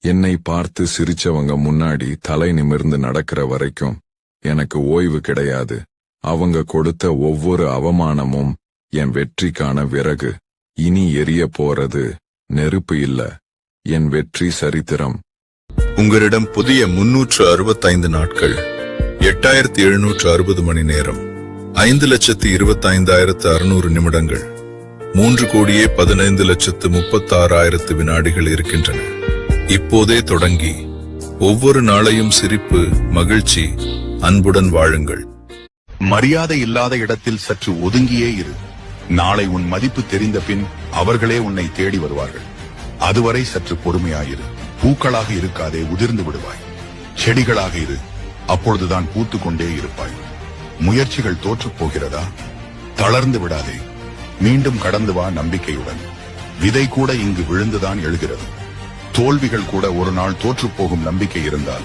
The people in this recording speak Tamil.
என்னை பார்த்து சிரிச்சவங்க முன்னாடி தலை நிமிர்ந்து நடக்கிற வரைக்கும் எனக்கு ஓய்வு கிடையாது. அவங்க கொடுத்த ஒவ்வொரு அவமானமும் என் வெற்றிக்கான விறகு. இனி எரிய போறது நெருப்பு இல்ல, என் வெற்றி சரித்திரம். உங்களிடம் புதிய 365 நாட்கள், 8760 மணி நேரம், 5,25,600 நிமிடங்கள், 3,15,36,000 வினாடிகள் இருக்கின்றன. இப்போதே தொடங்கி ஒவ்வொரு நாளையும் சிரிப்பு, மகிழ்ச்சி, அன்புடன் வாழுங்கள். மரியாதை இல்லாத இடத்தில் சற்று ஒதுங்கியே இரு. நாளை உன் மதிப்பு தெரிந்த பின் அவர்களே உன்னை தேடி வருவார்கள். அதுவரை சற்று பொறுமையாயிரு. பூக்களாக இருக்காதே, உதிர்ந்து விடுவாய். செடிகளாக இரு, அப்பொழுதுதான் பூத்து கொண்டே இருப்பாய். முயற்சிகள் தோற்றுப் போகிறதா? தளர்ந்து விடாதே, மீண்டும் கடந்து வா நம்பிக்கையுடன். விதை கூட இங்கு விழுந்துதான் எழுகிறது. தோல்விகள் கூட ஒரு நாள் தோற்றுப் போகும் நம்பிக்கை இருந்தால்